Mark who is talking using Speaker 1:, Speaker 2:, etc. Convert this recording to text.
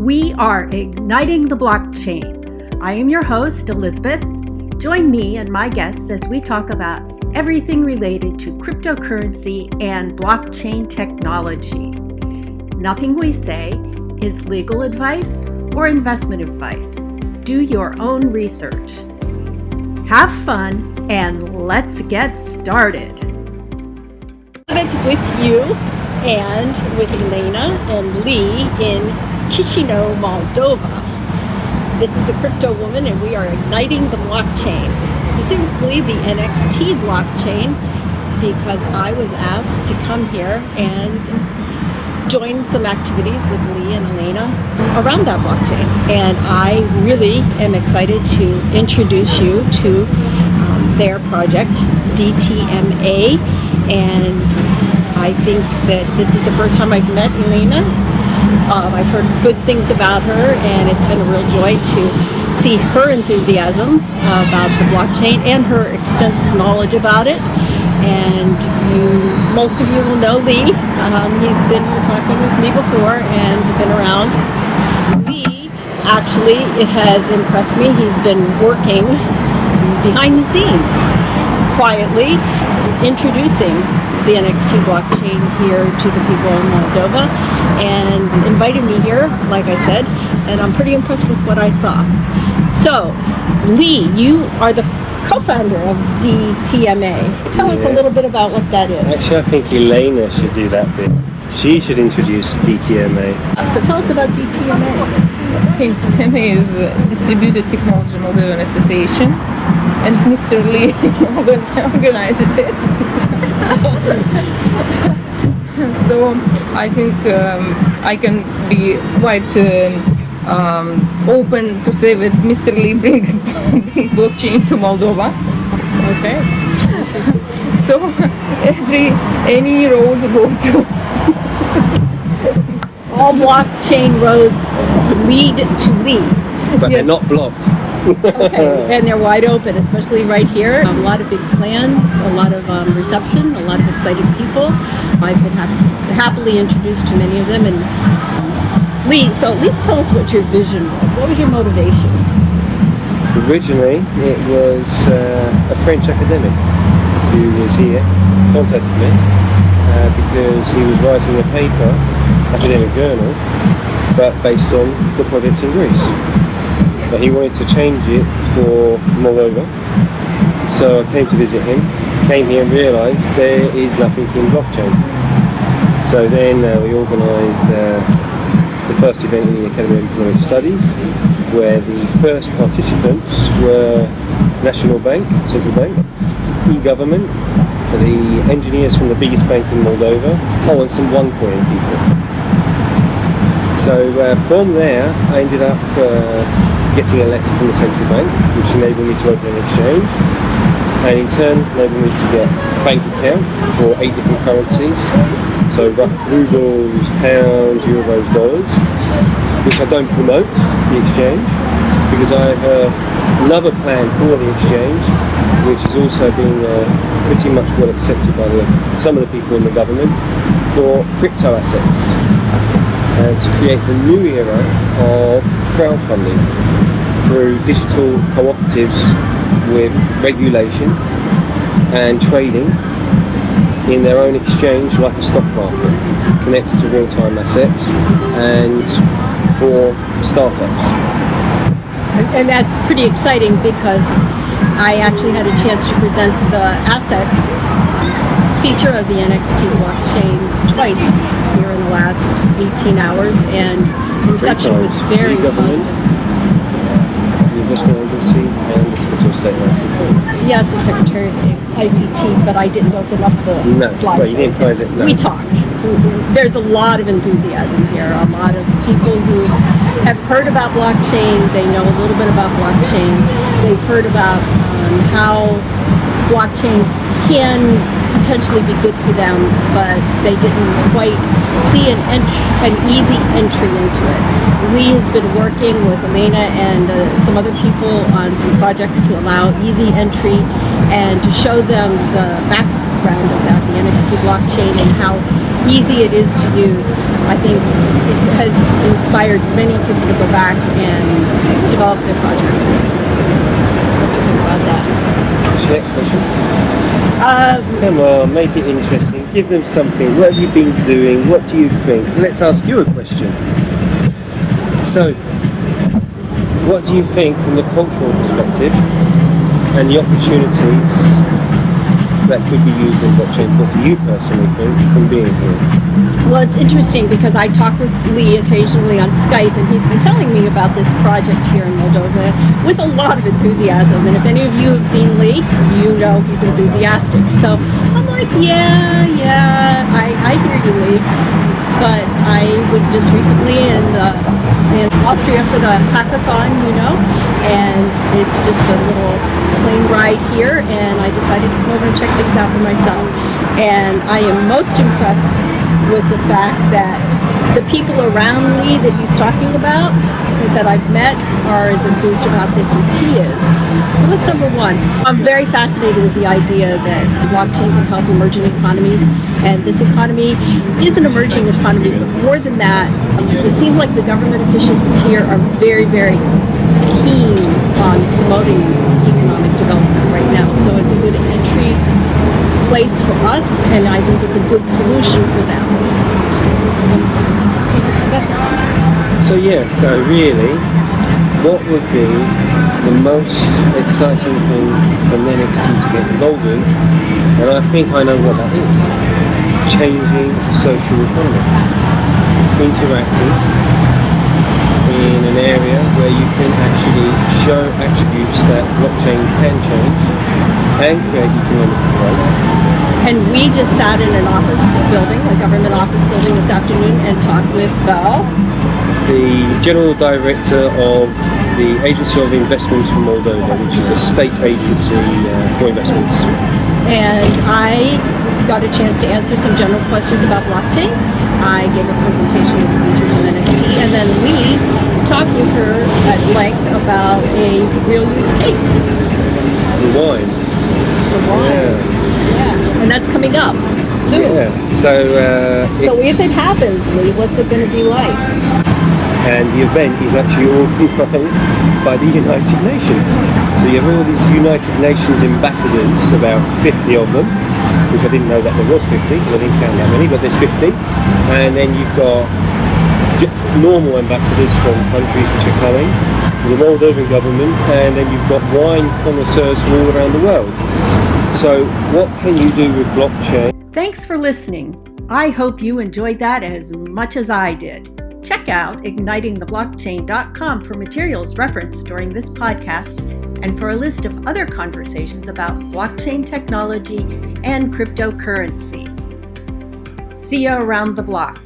Speaker 1: We are igniting the blockchain. I am your host, Elizabeth. Join me and my guests as we talk about everything related to cryptocurrency and blockchain technology. Nothing we say is legal advice or investment advice. Do your own research. Have fun and let's get started. With you and with Elena and Lee in Chisinau, Moldova. This is the Crypto Woman and we are igniting the blockchain, specifically the Nxt blockchain, because I was asked to come here and join some activities with Lee and Elena around that blockchain. And I really am excited to introduce you to their project, DTMA. And I think that this is the first time I've met Elena. I've heard good things about her, and it's been a real joy to see her enthusiasm about the blockchain and her extensive knowledge about it. And most of you will know Lee. He's been talking with me before and been around. Lee, actually, it has impressed me. He's been working behind the scenes, quietly, introducing the Nxt blockchain here to the people in Moldova and invited me here, like I said, and I'm pretty impressed with what I saw. So, Lee, you are the co-founder of DTMA. Tell us a little bit about what that is.
Speaker 2: Actually, I think Elena should do that bit. She should introduce DTMA.
Speaker 1: So tell us about DTMA.
Speaker 3: DTMA is Distributed Technology Moldovan Association, and Mr. Lee organized it. So I think I can be quite open to say that Mr. Lee bring blockchain to Moldova.
Speaker 1: Okay.
Speaker 3: So any road go to
Speaker 1: all blockchain roads lead to Lee.
Speaker 2: But they're not blocked.
Speaker 1: Okay, and they're wide open, especially right here. A lot of big plans, a lot of reception, a lot of excited people. I've been happily introduced to many of them. And Lee, so at least tell us what your vision was. What was your motivation?
Speaker 2: Originally, it was a French academic who was here, contacted me, because he was writing a paper, academic journal, but based on the projects in Greece. But he wanted to change it for Moldova, so I came to visit him, came here and realised there is nothing in blockchain. So then we organised the first event in the Academy of Economic Studies, where the first participants were National Bank, Central Bank, e-government, the engineers from the biggest bank in Moldova, and some OneCoin people. So from there I ended up getting a letter from the central bank, which enabled me to open an exchange, and in turn enabled me to get a bank account for 8 different currencies, so rubles, pounds, euros, dollars, which I don't promote the exchange because I have another plan for the exchange, which is also being pretty much well accepted by some of the people in the government for crypto assets, to create the new era of crowdfunding through digital cooperatives with regulation and trading in their own exchange, like a stock market, connected to real-time assets and for startups.
Speaker 1: And that's pretty exciting because I actually had a chance to present the asset feature of the Nxt blockchain twice here in the last 18 hours, and the reception was very positive.
Speaker 2: Investment Agency and the Secretary of State ICT.
Speaker 1: Yes, the Secretary of State ICT, but I didn't open up the slide.
Speaker 2: No, you didn't prize it. No.
Speaker 1: We talked. There's a lot of enthusiasm here. A lot of people who have heard about blockchain. They know a little bit about blockchain. They've heard about how blockchain can potentially be good for them, but they didn't quite see an easy entry into it. Lee has been working with Elena and some other people on some projects to allow easy entry and to show them the background of that, the Nxt blockchain, and how easy it is to use. I think it has inspired many people to go back and develop their projects. What do you think about that?
Speaker 2: What's your next question?
Speaker 1: Uh,
Speaker 2: Come on, make it interesting. Give them something. What have you been doing? What do you think? Let's ask you a question. So, what do you think from the cultural perspective and the opportunities that could be used in blockchain? What do you personally think from being here?
Speaker 1: Well, it's interesting because I talk with Lee occasionally on Skype, and he's been telling me about this project here in Moldova with a lot of enthusiasm. And if any of you have seen Lee, you know he's enthusiastic. So I'm like, yeah, I hear you, Lee. But I was just recently in Austria for the hackathon, and it's just a little plane ride here, and I decided to come over and check things out for myself. And I am most impressed with the fact that the people around Lee that he's talking about, that I've met, are as enthused about this as he is. So that's number one. I'm very fascinated with the idea that blockchain can help emerging economies, and this economy is an emerging economy, but more than that, it seems like the government officials here are very, very keen on promoting economic development right now. So it's a good entry place for us, and I think it's a good solution for them.
Speaker 2: So really, what would be the most exciting thing for Nxt to get involved in? And I think I know what that is. Changing social economy. Interacting in an area where you can actually show attributes that blockchain can change and create economic growth.
Speaker 1: And we just sat in an office building, a government office building this afternoon, and talked with Bell,
Speaker 2: the General Director of the Agency of Investments for Moldova, which is a state agency for investments.
Speaker 1: And I got a chance to answer some general questions about blockchain. I gave a presentation of the features of Nxt, and then we talked with her at length about a real use case.
Speaker 2: The wine.
Speaker 1: The wine. Yeah. And that's coming up soon.
Speaker 2: Yeah. So
Speaker 1: if it happens, Lee, what's it going to be like?
Speaker 2: And the event is actually organised by the United Nations. So you have all these United Nations ambassadors, about 50 of them, which I didn't know that there was 50, because I didn't count that many, but there's 50. And then you've got normal ambassadors from countries which are coming, the Moldovan government, and then you've got wine connoisseurs from all around the world. So what can you do with blockchain?
Speaker 1: Thanks for listening. I hope you enjoyed that as much as I did. Check out ignitingtheblockchain.com for materials referenced during this podcast and for a list of other conversations about blockchain technology and cryptocurrency. See you around the block.